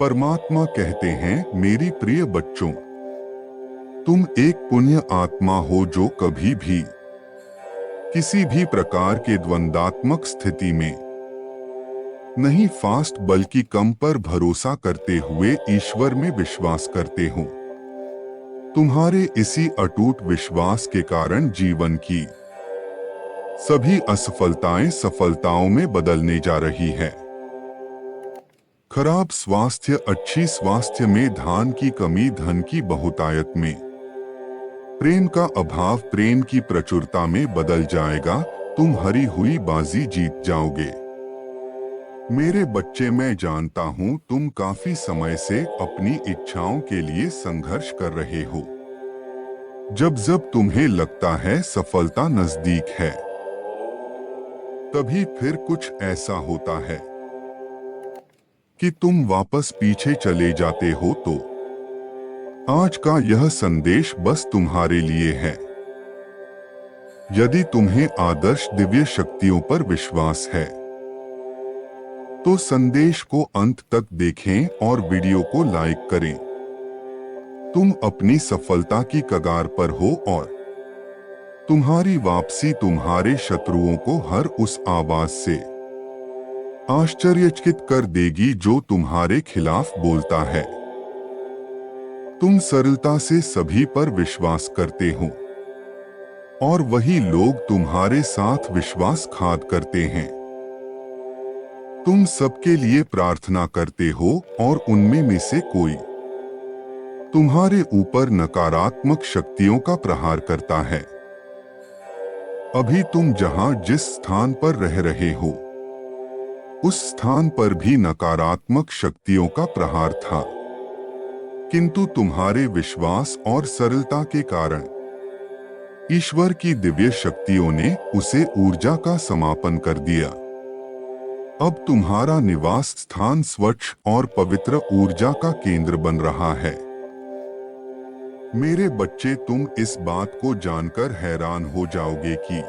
परमात्मा कहते हैं, मेरी प्रिय बच्चों, तुम एक पुण्य आत्मा हो जो कभी भी किसी भी प्रकार के द्वंद्वात्मक स्थिति में नहीं फास्ट बल्कि कम पर भरोसा करते हुए ईश्वर में विश्वास करते हो। तुम्हारे इसी अटूट विश्वास के कारण जीवन की सभी असफलताएं सफलताओं में बदलने जा रही है। खराब स्वास्थ्य अच्छी स्वास्थ्य में, धान की कमी धन की बहुतायत में, प्रेम का अभाव प्रेम की प्रचुरता में बदल जाएगा। तुम हारी हुई बाजी जीत जाओगे। मेरे बच्चे, मैं जानता हूं तुम काफी समय से अपनी इच्छाओं के लिए संघर्ष कर रहे हो। जब जब तुम्हें लगता है सफलता नजदीक है, तभी फिर कुछ ऐसा होता है कि तुम वापस पीछे चले जाते हो। तो आज का यह संदेश बस तुम्हारे लिए है। यदि तुम्हें आदर्श दिव्य शक्तियों पर विश्वास है तो संदेश को अंत तक देखें और वीडियो को लाइक करें। तुम अपनी सफलता की कगार पर हो और तुम्हारी वापसी तुम्हारे शत्रुओं को हर उस आवाज से आश्चर्यचकित कर देगी जो तुम्हारे खिलाफ बोलता है। तुम सरलता से सभी पर विश्वास करते हो और वही लोग तुम्हारे साथ विश्वासघात करते हैं। तुम सबके लिए प्रार्थना करते हो और उनमें से कोई तुम्हारे ऊपर नकारात्मक शक्तियों का प्रहार करता है। अभी तुम जहां जिस स्थान पर रह रहे हो, उस स्थान पर भी नकारात्मक शक्तियों का प्रहार था, किंतु तुम्हारे विश्वास और सरलता के कारण ईश्वर की दिव्य शक्तियों ने उसे ऊर्जा का समापन कर दिया। अब तुम्हारा निवास स्थान स्वच्छ और पवित्र ऊर्जा का केंद्र बन रहा है। मेरे बच्चे, तुम इस बात को जानकर हैरान हो जाओगे कि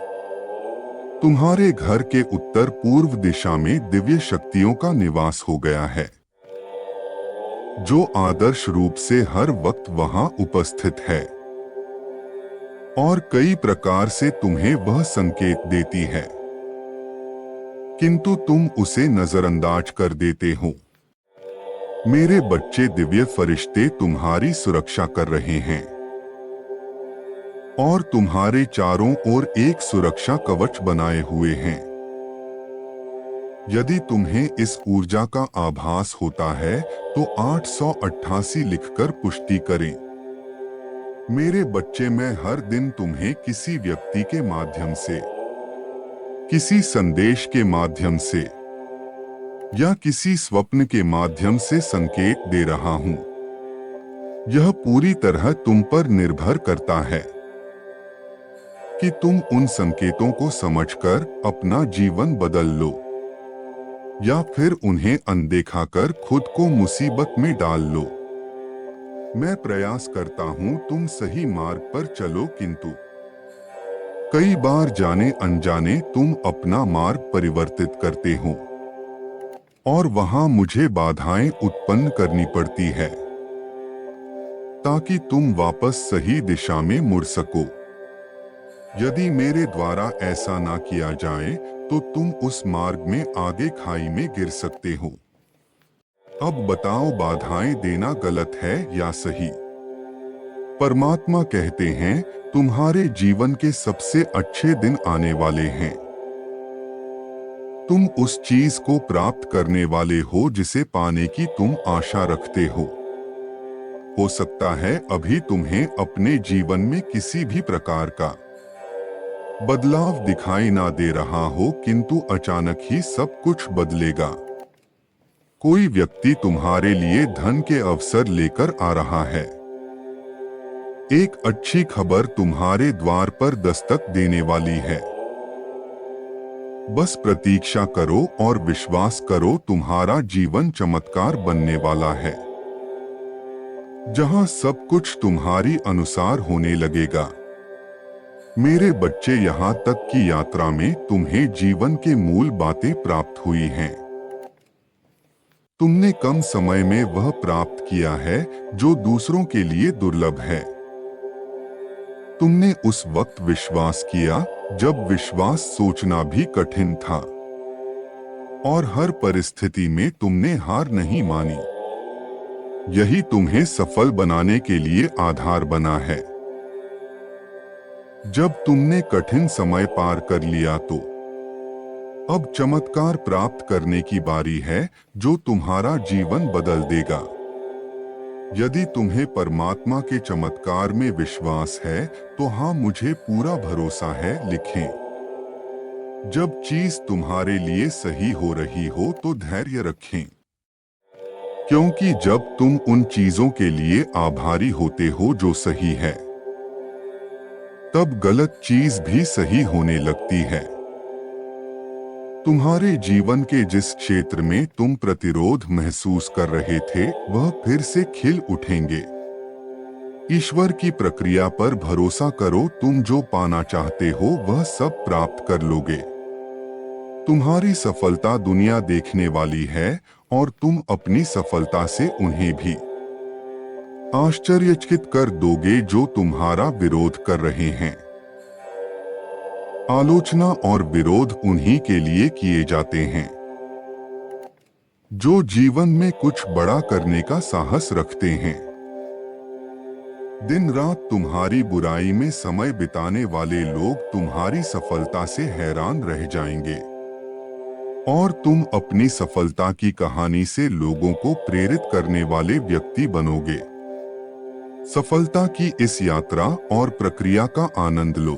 तुम्हारे घर के उत्तर पूर्व दिशा में दिव्य शक्तियों का निवास हो गया है, जो आदर्श रूप से हर वक्त वहां उपस्थित है और कई प्रकार से तुम्हें वह संकेत देती है, किंतु तुम उसे नजरअंदाज कर देते हो। मेरे बच्चे, दिव्य फरिश्ते तुम्हारी सुरक्षा कर रहे हैं और तुम्हारे चारों ओर एक सुरक्षा कवच बनाए हुए हैं। यदि तुम्हें इस ऊर्जा का आभास होता है तो 888 लिखकर पुष्टि करें। मेरे बच्चे, मैं हर दिन तुम्हें किसी व्यक्ति के माध्यम से, किसी संदेश के माध्यम से या किसी स्वप्न के माध्यम से संकेत दे रहा हूं। यह पूरी तरह तुम पर निर्भर करता है कि तुम उन संकेतों को समझकर अपना जीवन बदल लो या फिर उन्हें अनदेखा कर खुद को मुसीबत में डाल लो। मैं प्रयास करता हूं तुम सही मार्ग पर चलो, किंतु कई बार जाने अनजाने तुम अपना मार्ग परिवर्तित करते हो और वहां मुझे बाधाएं उत्पन्न करनी पड़ती है ताकि तुम वापस सही दिशा में मुड़ सको। यदि मेरे द्वारा ऐसा ना किया जाए तो तुम उस मार्ग में आगे खाई में गिर सकते हो। अब बताओ, बाधाएं देना गलत है या सही? परमात्मा कहते हैं, तुम्हारे जीवन के सबसे अच्छे दिन आने वाले हैं। तुम उस चीज को प्राप्त करने वाले हो जिसे पाने की तुम आशा रखते हो। हो सकता है अभी तुम्हें अपने जीवन में किसी भी प्रकार का बदलाव दिखाई ना दे रहा हो, किंतु अचानक ही सब कुछ बदलेगा। कोई व्यक्ति तुम्हारे लिए धन के अवसर लेकर आ रहा है। एक अच्छी खबर तुम्हारे द्वार पर दस्तक देने वाली है। बस प्रतीक्षा करो और विश्वास करो, तुम्हारा जीवन चमत्कार बनने वाला है, जहां सब कुछ तुम्हारी अनुसार होने लगेगा। मेरे बच्चे, यहाँ तक की यात्रा में तुम्हें जीवन के मूल बातें प्राप्त हुई हैं। तुमने कम समय में वह प्राप्त किया है जो दूसरों के लिए दुर्लभ है। तुमने उस वक्त विश्वास किया जब विश्वास सोचना भी कठिन था, और हर परिस्थिति में तुमने हार नहीं मानी। यही तुम्हें सफल बनाने के लिए आधार बना है। जब तुमने कठिन समय पार कर लिया तो अब चमत्कार प्राप्त करने की बारी है जो तुम्हारा जीवन बदल देगा। यदि तुम्हें परमात्मा के चमत्कार में विश्वास है तो हाँ, मुझे पूरा भरोसा है लिखें। जब चीज तुम्हारे लिए सही हो रही हो तो धैर्य रखें, क्योंकि जब तुम उन चीजों के लिए आभारी होते हो जो सही है, तब गलत चीज भी सही होने लगती है। तुम्हारे जीवन के जिस क्षेत्र में तुम प्रतिरोध महसूस कर रहे थे वह फिर से खिल उठेंगे। ईश्वर की प्रक्रिया पर भरोसा करो, तुम जो पाना चाहते हो वह सब प्राप्त कर लोगे। तुम्हारी सफलता दुनिया देखने वाली है और तुम अपनी सफलता से उन्हें भी आश्चर्यचकित कर दोगे जो तुम्हारा विरोध कर रहे हैं। आलोचना और विरोध उन्हीं के लिए किए जाते हैं जो जीवन में कुछ बड़ा करने का साहस रखते हैं। दिन रात तुम्हारी बुराई में समय बिताने वाले लोग तुम्हारी सफलता से हैरान रह जाएंगे, और तुम अपनी सफलता की कहानी से लोगों को प्रेरित करने वाले व्यक्ति बनोगे। सफलता की इस यात्रा और प्रक्रिया का आनंद लो।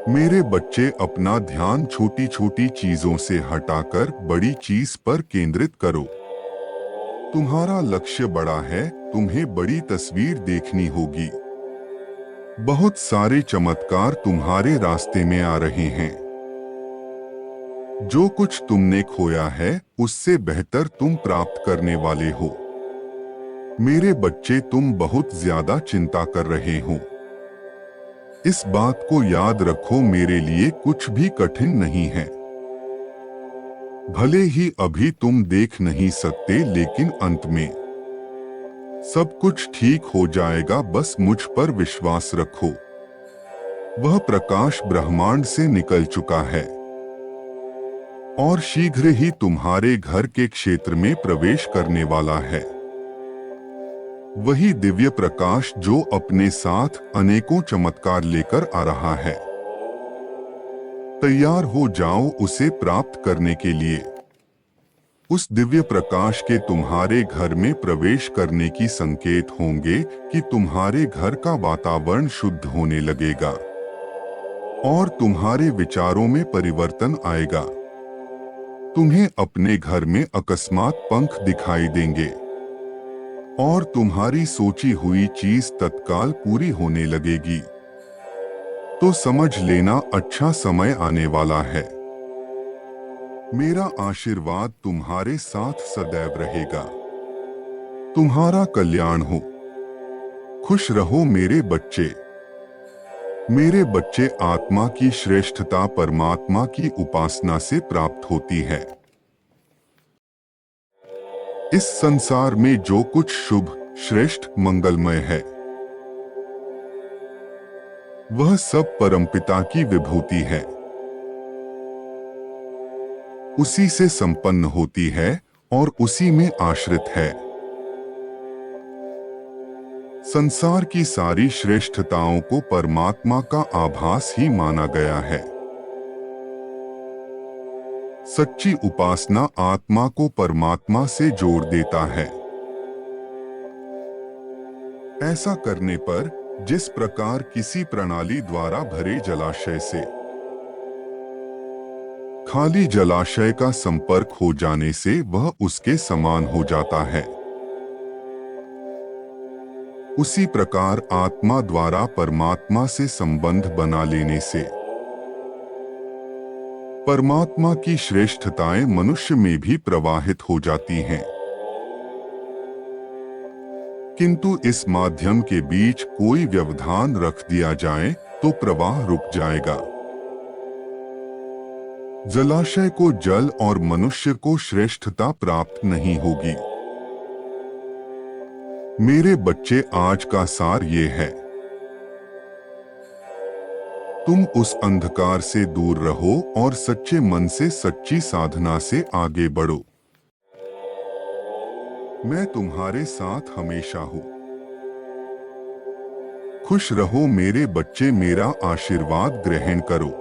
मेरे बच्चे, अपना ध्यान छोटी छोटी चीजों से हटाकर बड़ी चीज पर केंद्रित करो। तुम्हारा लक्ष्य बड़ा है, तुम्हें बड़ी तस्वीर देखनी होगी। बहुत सारे चमत्कार तुम्हारे रास्ते में आ रहे हैं। जो कुछ तुमने खोया है उससे बेहतर तुम प्राप्त करने वाले हो। मेरे बच्चे, तुम बहुत ज्यादा चिंता कर रहे हो। इस बात को याद रखो, मेरे लिए कुछ भी कठिन नहीं है। भले ही अभी तुम देख नहीं सकते, लेकिन अंत में सब कुछ ठीक हो जाएगा। बस मुझ पर विश्वास रखो। वह प्रकाश ब्रह्मांड से निकल चुका है और शीघ्र ही तुम्हारे घर के क्षेत्र में प्रवेश करने वाला है। वही दिव्य प्रकाश जो अपने साथ अनेकों चमत्कार लेकर आ रहा है। तैयार हो जाओ उसे प्राप्त करने के लिए। उस दिव्य प्रकाश के तुम्हारे घर में प्रवेश करने की संकेत होंगे कि तुम्हारे घर का वातावरण शुद्ध होने लगेगा और तुम्हारे विचारों में परिवर्तन आएगा। तुम्हें अपने घर में अकस्मात पंख दिखाई देंगे और तुम्हारी सोची हुई चीज तत्काल पूरी होने लगेगी। तो समझ लेना, अच्छा समय आने वाला है। मेरा आशीर्वाद तुम्हारे साथ सदैव रहेगा। तुम्हारा कल्याण हो। खुश रहो मेरे बच्चे। मेरे बच्चे, आत्मा की श्रेष्ठता परमात्मा की उपासना से प्राप्त होती है। इस संसार में जो कुछ शुभ, श्रेष्ठ, मंगलमय है वह सब परमपिता की विभूति है। उसी से संपन्न होती है और उसी में आश्रित है। संसार की सारी श्रेष्ठताओं को परमात्मा का आभास ही माना गया है। सच्ची उपासना आत्मा को परमात्मा से जोड़ देता है। ऐसा करने पर जिस प्रकार किसी प्रणाली द्वारा भरे जलाशय से खाली जलाशय का संपर्क हो जाने से वह उसके समान हो जाता है, उसी प्रकार आत्मा द्वारा परमात्मा से संबंध बना लेने से परमात्मा की श्रेष्ठताएं मनुष्य में भी प्रवाहित हो जाती हैं। किंतु इस माध्यम के बीच कोई व्यवधान रख दिया जाए तो प्रवाह रुक जाएगा। जलाशय को जल और मनुष्य को श्रेष्ठता प्राप्त नहीं होगी। मेरे बच्चे, आज का सार ये है, तुम उस अंधकार से दूर रहो और सच्चे मन से सच्ची साधना से आगे बढ़ो। मैं तुम्हारे साथ हमेशा हूँ। खुश रहो मेरे बच्चे, मेरा आशीर्वाद ग्रहण करो।